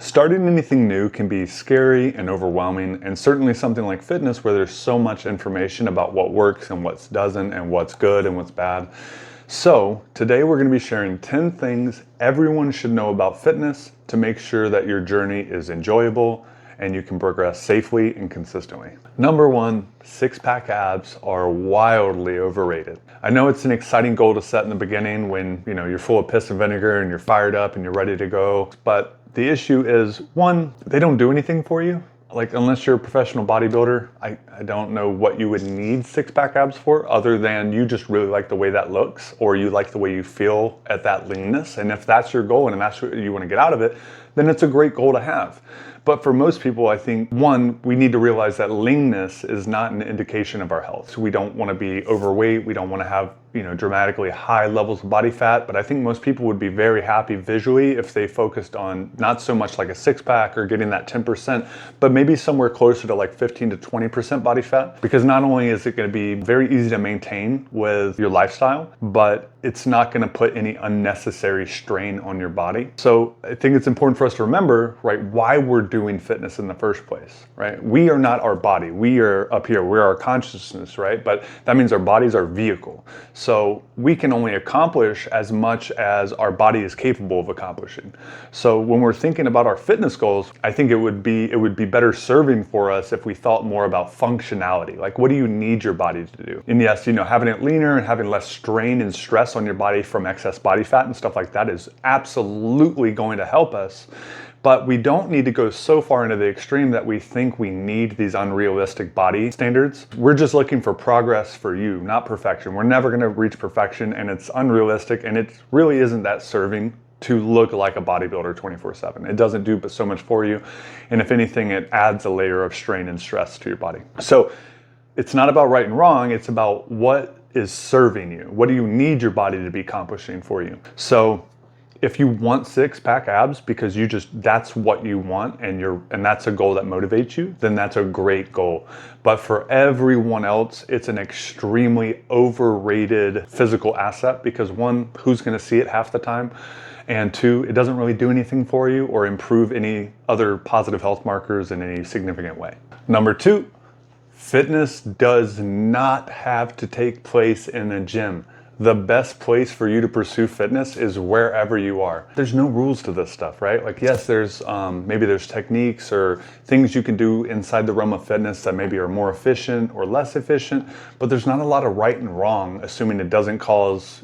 Starting anything new can be scary and overwhelming, and certainly something like fitness where there's so much information about what works and what doesn't and what's good and what's bad. So today we're going to be sharing 10 things everyone should know about fitness to make sure that your journey is enjoyable and you can progress safely and consistently. Number one, six-pack abs are wildly overrated. I know it's an exciting goal to set in the beginning when you're full of piss and vinegar and you're fired up and you're ready to go, but the issue is, one, they don't do anything for you. Like, unless you're a professional bodybuilder, I don't know what you would need six-pack abs for other than you just really like the way that looks or you like the way you feel at that leanness. And if that's your goal and that's what you want to get out of it, then it's a great goal to have. But for most people, I think, one, we need to realize that leanness is not an indication of our health. So we don't want to be overweight. We don't want to have, dramatically high levels of body fat. But I think most people would be very happy visually if they focused on not so much like a six-pack or getting that 10%, but maybe somewhere closer to like 15 to 20% body fat. Because not only is it going to be very easy to maintain with your lifestyle, but it's not going to put any unnecessary strain on your body. So I think it's important for us to remember, right, why we're doing fitness in the first place, right? We are not our body. We are up here. We're our consciousness, right? But that means our body's our vehicle. So we can only accomplish as much as our body is capable of accomplishing. So when we're thinking about our fitness goals, I think it would be better serving for us if we thought more about functionality. Like, what do you need your body to do? And yes, having it leaner and having less strain and stress on your body from excess body fat and stuff like that is absolutely going to help us. But we don't need to go so far into the extreme that we think we need these unrealistic body standards. We're just looking for progress for you, not perfection. We're never going to reach perfection, and it's unrealistic, and it really isn't that serving to look like a bodybuilder 24/7. It doesn't do but so much for you, and if anything, it adds a layer of strain and stress to your body. So it's not about right and wrong, it's about what is serving you. What do you need your body to be accomplishing for you? So if you want six-pack abs because that's what you want and that's a goal that motivates you, then that's a great goal. But for everyone else, it's an extremely overrated physical asset because, one, who's going to see it half the time? And two, it doesn't really do anything for you or improve any other positive health markers in any significant way. Number two, fitness does not have to take place in a gym. The best place for you to pursue fitness is wherever you are. There's no rules to this stuff, right? Like, yes, there's maybe there's techniques or things you can do inside the realm of fitness that maybe are more efficient or less efficient, but there's not a lot of right and wrong, assuming it doesn't cause,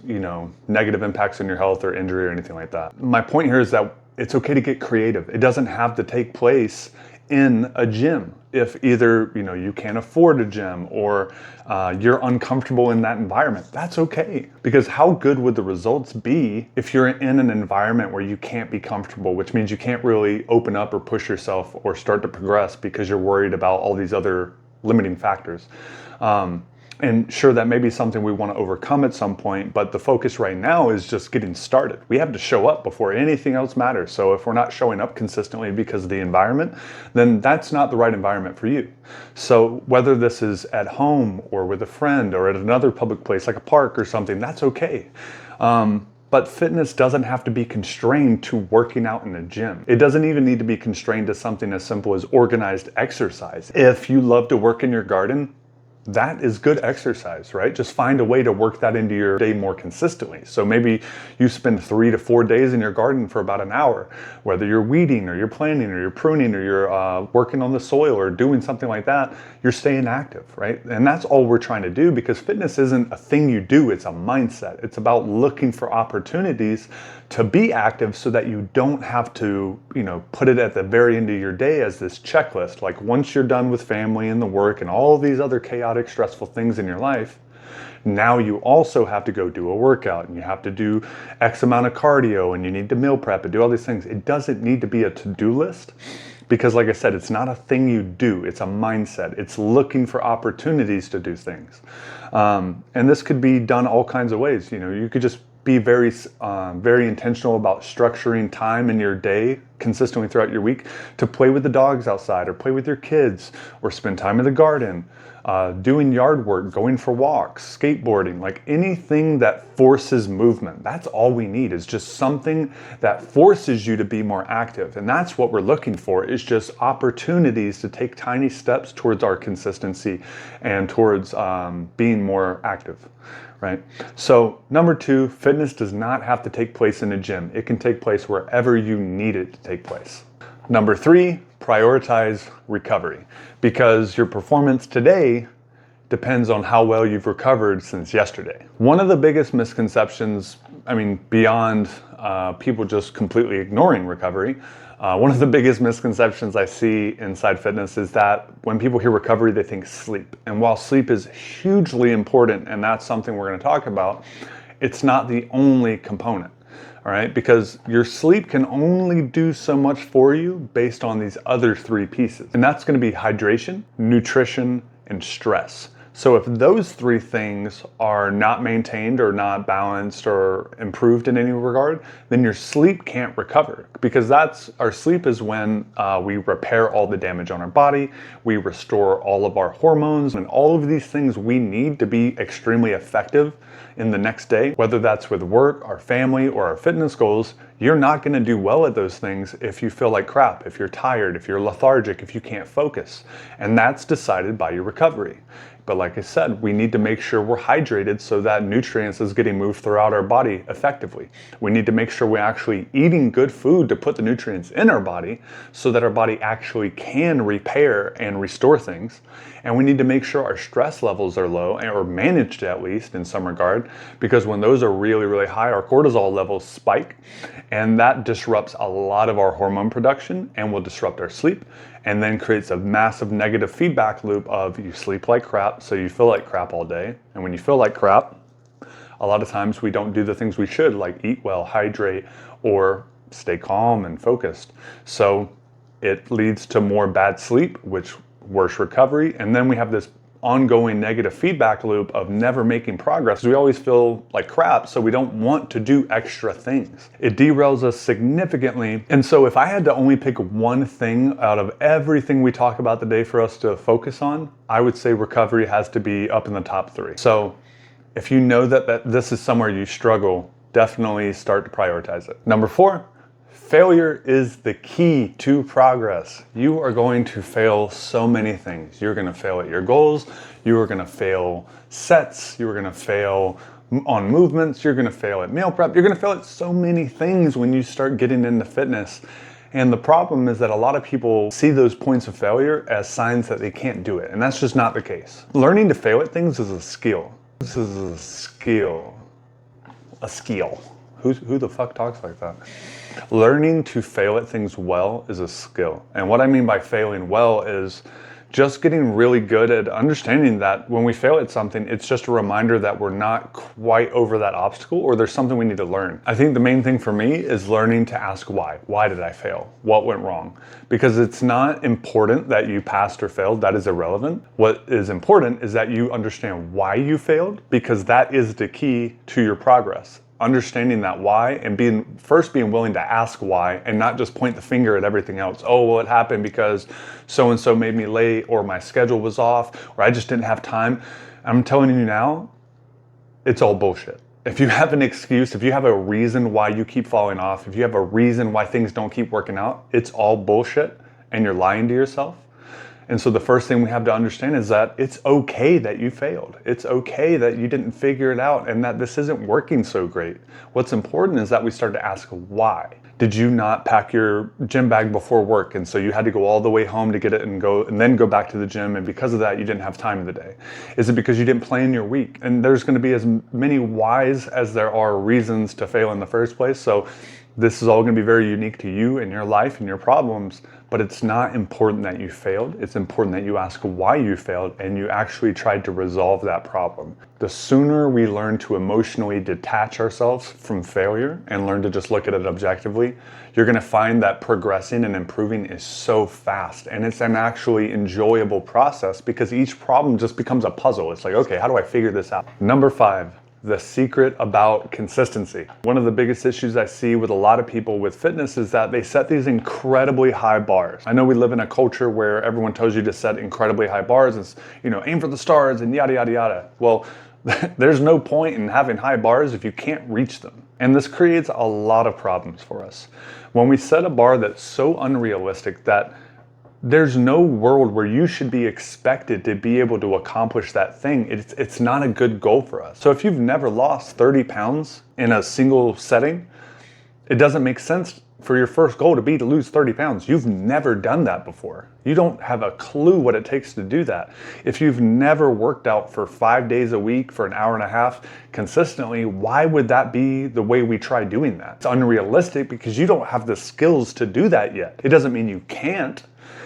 negative impacts on your health or injury or anything like that. My point here is that it's okay to get creative. It doesn't have to take place in a gym. If either you can't afford a gym or you're uncomfortable in that environment, that's okay. Because how good would the results be if you're in an environment where you can't be comfortable, which means you can't really open up or push yourself or start to progress because you're worried about all these other limiting factors. And sure, that may be something we want to overcome at some point, but the focus right now is just getting started. We have to show up before anything else matters. So if we're not showing up consistently because of the environment, then that's not the right environment for you. So whether this is at home or with a friend or at another public place like a park or something, that's okay. But fitness doesn't have to be constrained to working out in a gym. It doesn't even need to be constrained to something as simple as organized exercise. If you love to work in your garden, that is good exercise, right? Just find a way to work that into your day more consistently. So maybe you spend 3 to 4 days in your garden for about an hour, whether you're weeding or you're planting or you're pruning or you're working on the soil or doing something like that, you're staying active, right? And that's all we're trying to do, because fitness isn't a thing you do, it's a mindset. It's about looking for opportunities to be active so that you don't have to, put it at the very end of your day as this checklist. Like, once you're done with family and the work and all these other chaotic, stressful things in your life, now you also have to go do a workout and you have to do X amount of cardio and you need to meal prep and do all these things. It doesn't need to be a to-do list because, like I said, it's not a thing you do. It's a mindset. It's looking for opportunities to do things. And this could be done all kinds of ways. You could just be very intentional about structuring time in your day consistently throughout your week to play with the dogs outside, or play with your kids, or spend time in the garden, doing yard work, going for walks, skateboarding, like anything that forces movement. That's all we need, is just something that forces you to be more active. And that's what we're looking for, is just opportunities to take tiny steps towards our consistency and towards being more active. Right? So number 2, fitness does not have to take place in a gym. It can take place wherever you need it to take place. Number 3, prioritize recovery, because your performance today depends on how well you've recovered since yesterday. One of the biggest misconceptions, beyond people just completely ignoring recovery, one of the biggest misconceptions I see inside fitness is that when people hear recovery, they think sleep. And while sleep is hugely important, and that's something we're going to talk about, it's not the only component. All right, because your sleep can only do so much for you based on these other 3 pieces. And that's going to be hydration, nutrition, and stress. So if those 3 things are not maintained or not balanced or improved in any regard, then your sleep can't recover, because our sleep is when we repair all the damage on our body, we restore all of our hormones, and all of these things we need to be extremely effective in the next day. Whether that's with work, our family, or our fitness goals, you're not going to do well at those things if you feel like crap, if you're tired, if you're lethargic, if you can't focus. And that's decided by your recovery. But like I said, we need to make sure we're hydrated so that nutrients is getting moved throughout our body effectively. We need to make sure we're actually eating good food to put the nutrients in our body so that our body actually can repair and restore things. And we need to make sure our stress levels are low, or managed at least in some regard, because when those are really, really high, our cortisol levels spike, and that disrupts a lot of our hormone production and will disrupt our sleep, and then creates a massive negative feedback loop of you sleep like crap, so you feel like crap all day. And when you feel like crap, a lot of times we don't do the things we should, like eat well, hydrate, or stay calm and focused. So it leads to more bad sleep, which worse recovery. And then we have this ongoing negative feedback loop of never making progress. We always feel like crap, so we don't want to do extra things. It derails us significantly. And so if I had to only pick one thing out of everything we talk about today for us to focus on, I would say recovery has to be up in the top 3. So if you know that this is somewhere you struggle, definitely start to prioritize it. Number 4, failure is the key to progress. You are going to fail so many things. You're going to fail at your goals. You are going to fail sets. You're going to fail on movements. You're going to fail at meal prep. You're going to fail at so many things when you start getting into fitness. And the problem is that a lot of people see those points of failure as signs that they can't do it. And that's just not the case. Learning to fail at things is a skill. This is a skill. A skill. Who the fuck talks like that? Learning to fail at things well is a skill. And what I mean by failing well is just getting really good at understanding that when we fail at something, it's just a reminder that we're not quite over that obstacle, or there's something we need to learn. I think the main thing for me is learning to ask why. Why did I fail? What went wrong? Because it's not important that you passed or failed. That is irrelevant. What is important is that you understand why you failed, because that is the key to your progress. Understanding that why, and being willing to ask why, and not just point the finger at everything else. Oh, well, it happened because so-and-so made me late, or my schedule was off, or I just didn't have time. I'm telling you now, it's all bullshit. If you have an excuse, if you have a reason why you keep falling off, if you have a reason why things don't keep working out, it's all bullshit, and you're lying to yourself. And so the first thing we have to understand is that it's okay that you failed. It's okay that you didn't figure it out and that this isn't working so great. What's important is that we start to ask why. Did you not pack your gym bag before work, and so you had to go all the way home to get it and then go back to the gym, and because of that you didn't have time in the day? Is it because you didn't plan your week? And there's going to be as many whys as there are reasons to fail in the first place. So this is all going to be very unique to you and your life and your problems, but it's not important that you failed. It's important that you ask why you failed and you actually tried to resolve that problem. The sooner we learn to emotionally detach ourselves from failure and learn to just look at it objectively, you're going to find that progressing and improving is so fast. And it's an actually enjoyable process because each problem just becomes a puzzle. It's like, okay, how do I figure this out? Number 5. the secret about consistency. One of the biggest issues I see with a lot of people with fitness is that they set these incredibly high bars. I know we live in a culture where everyone tells you to set incredibly high bars and, you know, aim for the stars and yada, yada, yada. Well, there's no point in having high bars if you can't reach them. And this creates a lot of problems for us. When we set a bar that's so unrealistic that there's no world where you should be expected to be able to accomplish that thing, it's not a good goal for us. So if you've never lost 30 pounds in a single setting, it doesn't make sense for your first goal to be to lose 30 pounds. You've never done that before. You don't have a clue what it takes to do that. If you've never worked out for 5 days a week for an hour and a half consistently, why would that be the way we try doing that? It's unrealistic because you don't have the skills to do that yet. It doesn't mean you can't,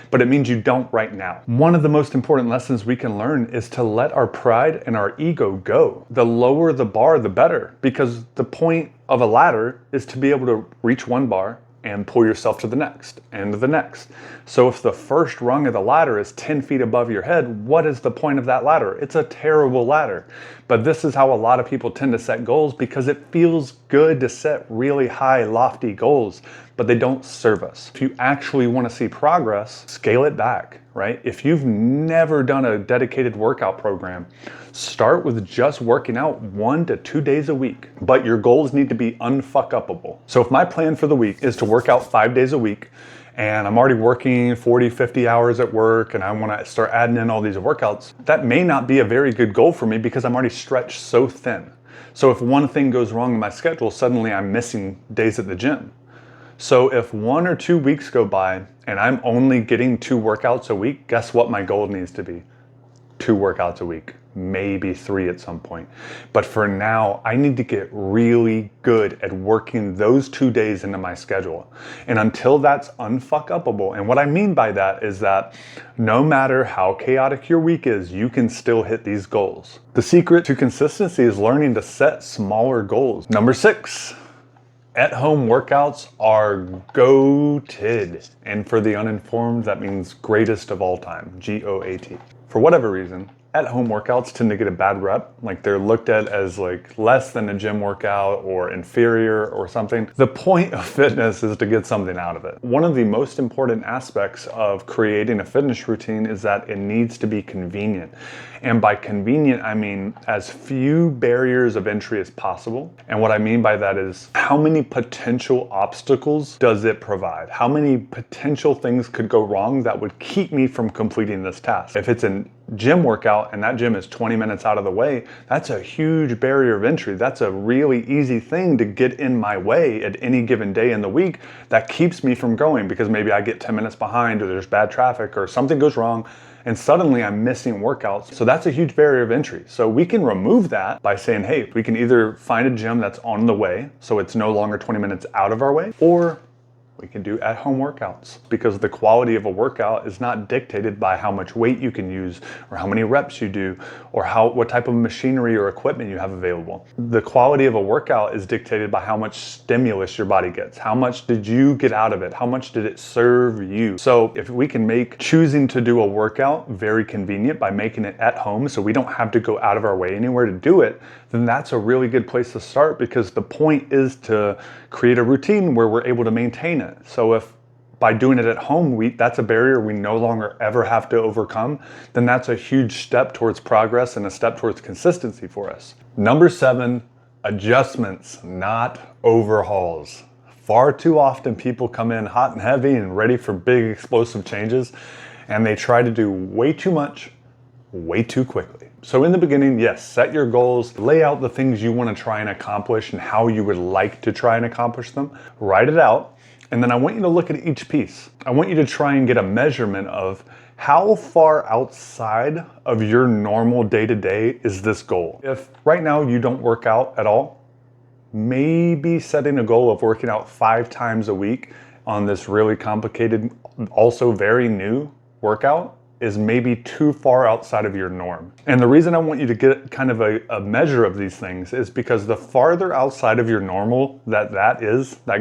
but it means you don't right now. One of the most important lessons we can learn is to let our pride and our ego go. The lower the bar, the better, because the point of a ladder is to be able to reach one bar and pull yourself to the next and the next. So if the first rung of the ladder is 10 feet above your head, what is the point of that ladder? It's a terrible ladder. But this is how a lot of people tend to set goals, because it feels good to set really high, lofty goals, but they don't serve us. If you actually want to see progress, scale it back, right? If you've never done a dedicated workout program, start with just working out 1 to 2 days a week, but your goals need to be unfuck-upable. So if my plan for the week is to work out 5 days a week, and I'm already working 40, 50 hours at work, and I want to start adding in all these workouts, that may not be a very good goal for me because I'm already stretched so thin. So if one thing goes wrong in my schedule, suddenly I'm missing days at the gym. So if 1 or 2 weeks go by and I'm only getting 2 workouts a week, guess what my goal needs to be? 2 workouts a week, maybe 3 at some point. But for now, I need to get really good at working those 2 days into my schedule. And until that's unfuck-upable, and what I mean by that is that no matter how chaotic your week is, you can still hit these goals. The secret to consistency is learning to set smaller goals. Number 6. At-home workouts are GOATed. And for the uninformed, that means greatest of all time, G-O-A-T. For whatever reason, at-home workouts tend to get a bad rep. Like they're looked at as like less than a gym workout or inferior or something. The point of fitness is to get something out of it. One of the most important aspects of creating a fitness routine is that it needs to be convenient. And by convenient, I mean as few barriers of entry as possible. And what I mean by that is, how many potential obstacles does it provide? How many potential things could go wrong that would keep me from completing this task? If it's a gym workout and that gym is 20 minutes out of the way, that's a huge barrier of entry. That's a really easy thing to get in my way at any given day in the week that keeps me from going, because maybe I get 10 minutes behind, or there's bad traffic, or something goes wrong, and suddenly I'm missing workouts. So that's a huge barrier of entry. So we can remove that by saying, hey, we can either find a gym that's on the way, so it's no longer 20 minutes out of our way, or we can do at-home workouts, because the quality of a workout is not dictated by how much weight you can use, or how many reps you do, or what type of machinery or equipment you have available. The quality of a workout is dictated by how much stimulus your body gets. How much did you get out of it? How much did it serve you? So if we can make choosing to do a workout very convenient by making it at home, so we don't have to go out of our way anywhere to do it, then that's a really good place to start, because the point is to create a routine where we're able to maintain it. So if by doing it at home, that's a barrier we no longer ever have to overcome, then that's a huge step towards progress and a step towards consistency for us. Number 7, adjustments, not overhauls. Far too often people come in hot and heavy and ready for big explosive changes, and they try to do way too much, way too quickly. So in the beginning, yes, set your goals, lay out the things you want to try and accomplish and how you would like to try and accomplish them, write it out, and then I want you to look at each piece. I want you to try and get a measurement of how far outside of your normal day-to-day is this goal. If right now you don't work out at all, maybe setting a goal of working out 5 times a week on this really complicated, also very new workout is maybe too far outside of your norm. And the reason I want you to get kind of a measure of these things is because the farther outside of your normal that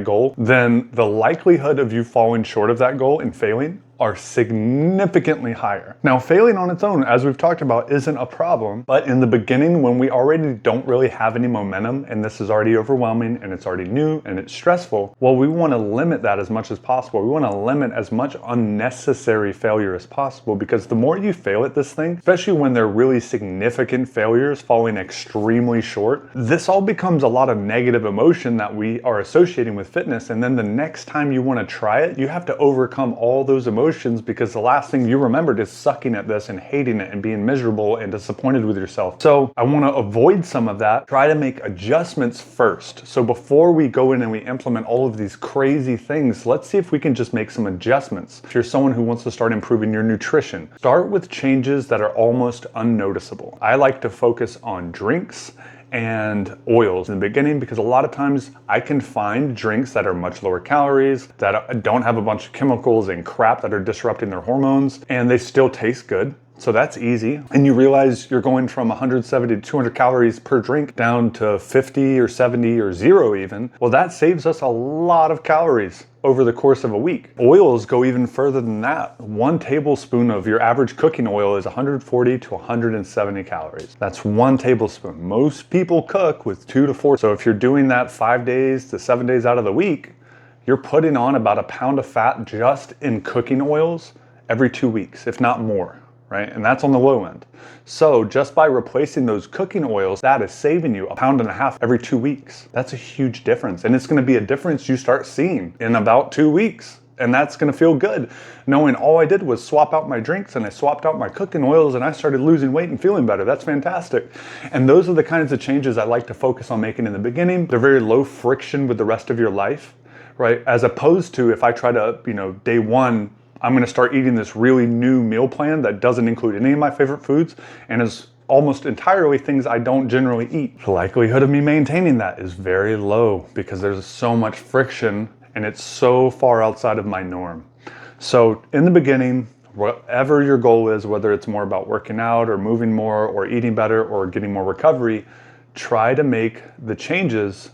goal, then the likelihood of you falling short of that goal and failing are significantly higher. Now, failing on its own, as we've talked about, isn't a problem, but in the beginning, when we already don't really have any momentum and this is already overwhelming and it's already new and it's stressful, well, we want to limit that as much as possible. We want to limit as much unnecessary failure as possible, because the more you fail at this thing, especially when they're really significant failures, falling extremely short, this all becomes a lot of negative emotion that we are associating with fitness. And then the next time you want to try it, you have to overcome all those emotions, because the last thing you remembered is sucking at this and hating it and being miserable and disappointed with yourself. So I want to avoid some of that. Try to make adjustments first. So before we go in and we implement all of these crazy things, let's see if we can just make some adjustments. If you're someone who wants to start improving your nutrition, start with changes that are almost unnoticeable. I like to focus on drinks and oils in the beginning, because a lot of times I can find drinks that are much lower calories, that don't have a bunch of chemicals and crap that are disrupting their hormones, and they still taste good. So that's easy. And you realize you're going from 170 to 200 calories per drink down to 50 or 70 or 0 even. Well, that saves us a lot of calories over the course of a week. Oils go even further than that. 1 tablespoon of your average cooking oil is 140 to 170 calories. That's 1 tablespoon. Most people cook with 2 to 4. So if you're doing that 5 days to 7 days out of the week, you're putting on about a pound of fat just in cooking oils every 2 weeks, if not more. Right? And that's on the low end. So just by replacing those cooking oils, that is saving you 1.5 pounds every 2 weeks. That's a huge difference. And it's going to be a difference you start seeing in about 2 weeks. And that's going to feel good, knowing all I did was swap out my drinks and I swapped out my cooking oils and I started losing weight and feeling better. That's fantastic. And those are the kinds of changes I like to focus on making in the beginning. They're very low friction with the rest of your life, right? As opposed to if I try to, day one, I'm going to start eating this really new meal plan that doesn't include any of my favorite foods and is almost entirely things I don't generally eat. The likelihood of me maintaining that is very low, because there's so much friction and it's so far outside of my norm. So in the beginning, whatever your goal is, whether it's more about working out or moving more or eating better or getting more recovery, try to make the changes,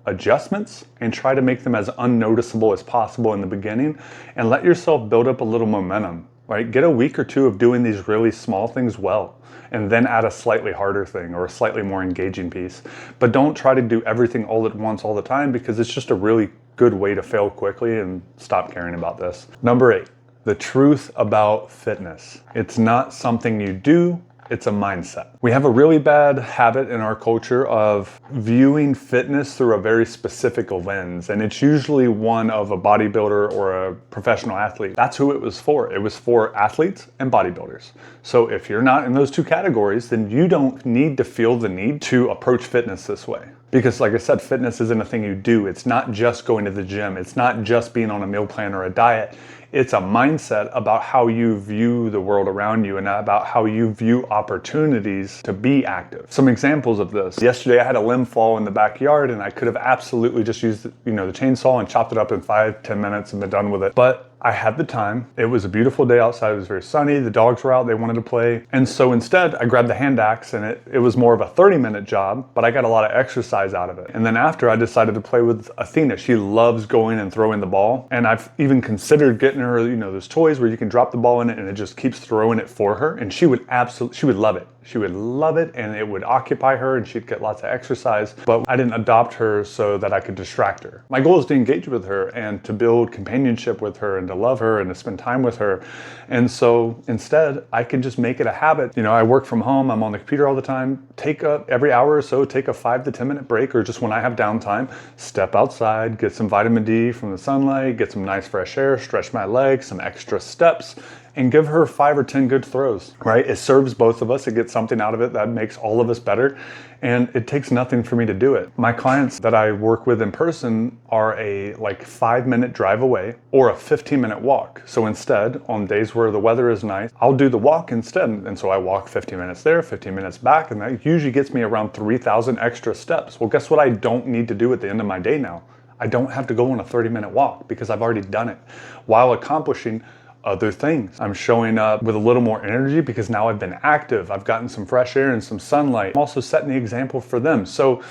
adjustments, and try to make them as unnoticeable as possible in the beginning, and let yourself build up a little momentum, right? Get a week or 2 of doing these really small things well, and then add a slightly harder thing or a slightly more engaging piece. But don't try to do everything all at once all the time, because it's just a really good way to fail quickly and stop caring about this. Number 8, the truth about fitness. It's not something you do, it's a mindset. We have a really bad habit in our culture of viewing fitness through a very specific lens, and it's usually one of a bodybuilder or a professional athlete. That's who it was for. It was for athletes and bodybuilders. So if you're not in those 2 categories, then you don't need to feel the need to approach fitness this way. Because like I said, fitness isn't a thing you do. It's not just going to the gym. It's not just being on a meal plan or a diet. It's a mindset about how you view the world around you and about how you view opportunities to be active. Some examples of this. Yesterday I had a limb fall in the backyard, and I could have absolutely just used the chainsaw and chopped it up in 5-10 minutes and been done with it. But I had the time. It was a beautiful day outside. It was very sunny. The dogs were out. They wanted to play. And so instead, I grabbed the hand axe, and it was more of a 30-minute job, but I got a lot of exercise out of it. And then after, I decided to play with Athena. She loves going and throwing the ball. And I've even considered getting her, those toys where you can drop the ball in it and it just keeps throwing it for her. And she would love it. She would love it, and it would occupy her, and she'd get lots of exercise. But I didn't adopt her so that I could distract her. My goal is to engage with her and to build companionship with her and to love her and to spend time with her. And so instead, I can just make it a habit. I work from home. I'm on the computer all the time. Every hour or so, take a 5 to 10 minute break, or just when I have downtime, step outside, get some vitamin D from the sunlight, get some nice fresh air, stretch my legs, some extra steps, and give her 5 or 10 good throws, right? It serves both of us. It gets something out of it that makes all of us better. And it takes nothing for me to do it. My clients that I work with in person are a 5-minute drive away or a 15-minute walk. So instead, on days where the weather is nice, I'll do the walk instead. And so I walk 15 minutes there, 15 minutes back, and that usually gets me around 3,000 extra steps. Well, guess what I don't need to do at the end of my day now? I don't have to go on a 30-minute walk because I've already done it while accomplishing other things. I'm showing up with a little more energy because now I've been active. I've gotten some fresh air and some sunlight. I'm also setting the example for them. So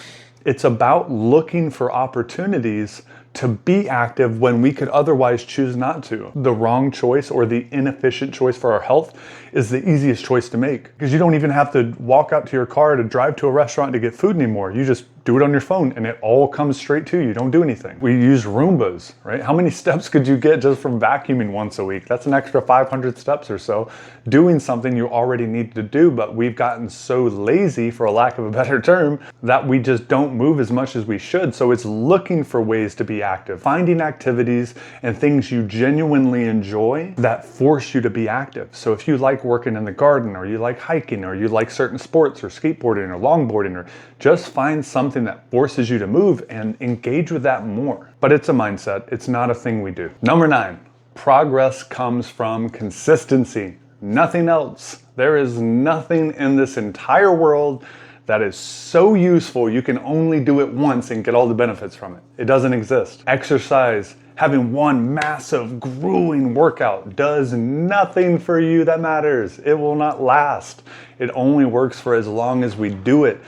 it's about looking for opportunities to be active when we could otherwise choose not to. The wrong choice or the inefficient choice for our health is the easiest choice to make, because you don't even have to walk out to your car to drive to a restaurant to get food anymore. You just do it on your phone and it all comes straight to you. You don't do anything. We use Roombas, right? How many steps could you get just from vacuuming once a week? That's an extra 500 steps or so, doing something you already need to do, but we've gotten so lazy, for a lack of a better term, that we just don't move as much as we should. So it's looking for ways to be active, finding activities and things you genuinely enjoy that force you to be active. So if you like working in the garden, or you like hiking, or you like certain sports or skateboarding or longboarding, or just find something that forces you to move and engage with that more. But it's a mindset. It's not a thing we do. Number 9, progress comes from consistency. Nothing else. There is nothing in this entire world that is so useful you can only do it once and get all the benefits from it. It doesn't exist. Exercise, having one massive grueling workout, does nothing for you that matters. It will not last. It only works for as long as we do it.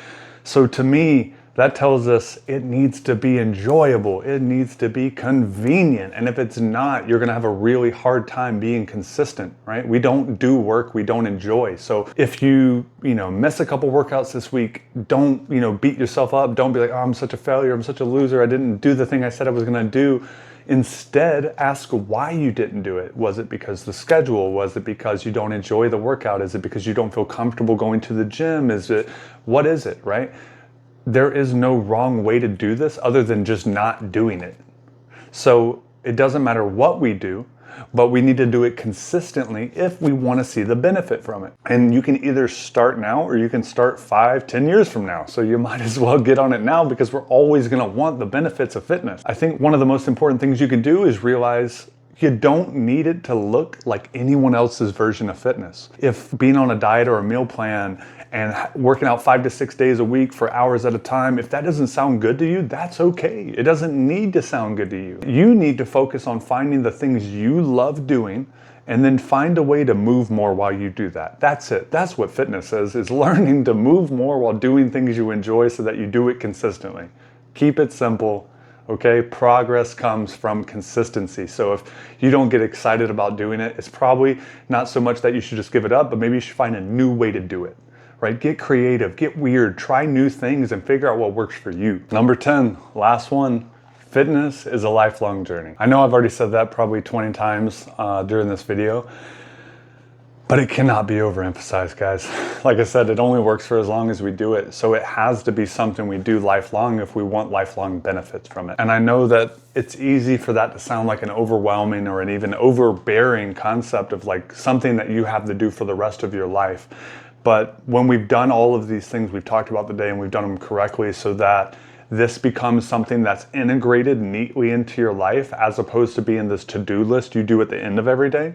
So to me, that tells us it needs to be enjoyable. It needs to be convenient. And if it's not, you're gonna have a really hard time being consistent, right? We don't do work we don't enjoy. So if you miss a couple workouts this week, don't, beat yourself up. Don't be like, oh, I'm such a failure. I'm such a loser. I didn't do the thing I said I was gonna do. Instead, ask why you didn't do it. Was it because the schedule? Was it because you don't enjoy the workout? Is it because you don't feel comfortable going to the gym? What is it, right? There is no wrong way to do this other than just not doing it. So it doesn't matter what we do, but we need to do it consistently if we want to see the benefit from it. And you can either start now or you can start 5, 10 years from now. So you might as well get on it now, because we're always going to want the benefits of fitness. I think one of the most important things you can do is realize you don't need it to look like anyone else's version of fitness. If being on a diet or a meal plan and working out 5 to 6 days a week for hours at a time, if that doesn't sound good to you, that's okay. It doesn't need to sound good to you. You need to focus on finding the things you love doing and then find a way to move more while you do that. That's it. That's what fitness is learning to move more while doing things you enjoy so that you do it consistently. Keep it simple. Okay, progress comes from consistency. So if you don't get excited about doing it, it's probably not so much that you should just give it up, but maybe you should find a new way to do it, right? Get creative, get weird, try new things and figure out what works for you. Number 10, last one, fitness is a lifelong journey. I know I've already said that probably 20 times during this video, but it cannot be overemphasized, guys. Like I said, it only works for as long as we do it. So it has to be something we do lifelong if we want lifelong benefits from it. And I know that it's easy for that to sound like an overwhelming or an even overbearing concept of like something that you have to do for the rest of your life. But when we've done all of these things we've talked about today and we've done them correctly so that this becomes something that's integrated neatly into your life as opposed to being this to-do list you do at the end of every day,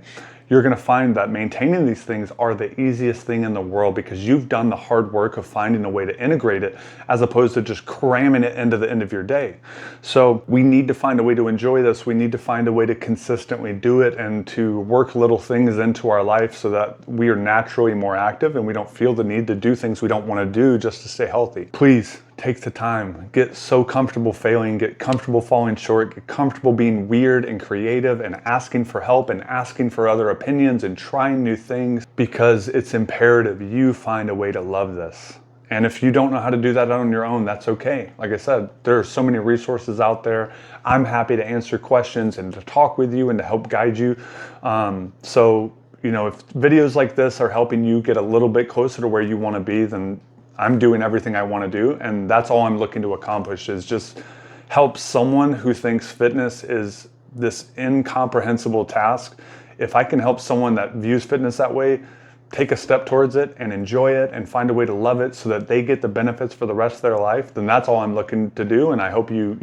you're going to find that maintaining these things are the easiest thing in the world because you've done the hard work of finding a way to integrate it as opposed to just cramming it into the end of your day. So we need to find a way to enjoy this. We need to find a way to consistently do it and to work little things into our life so that we are naturally more active and we don't feel the need to do things we don't want to do just to stay healthy. Please take the time, get so comfortable failing, get comfortable falling short, get comfortable being weird and creative and asking for help and asking for other opinions and trying new things because it's imperative you find a way to love this. And if you don't know how to do that on your own, that's okay. Like I said, there are so many resources out there. I'm happy to answer questions and to talk with you and to help guide you. If videos like this are helping you get a little bit closer to where you want to be, then I'm doing everything I want to do, and that's all I'm looking to accomplish is just help someone who thinks fitness is this incomprehensible task. If I can help someone that views fitness that way take a step towards it and enjoy it and find a way to love it so that they get the benefits for the rest of their life, then that's all I'm looking to do. And I hope you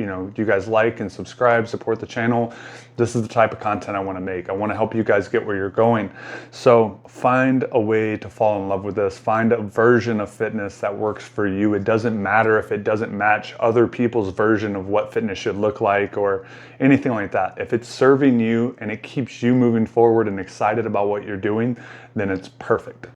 guys like and subscribe, support the channel. This is the type of content I want to make. I want to help you guys get where you're going. So find a way to fall in love with this. Find a version of fitness that works for you. It doesn't matter if it doesn't match other people's version of what fitness should look like or anything like that. If it's serving you and it keeps you moving forward and excited about what you're doing, then it's perfect.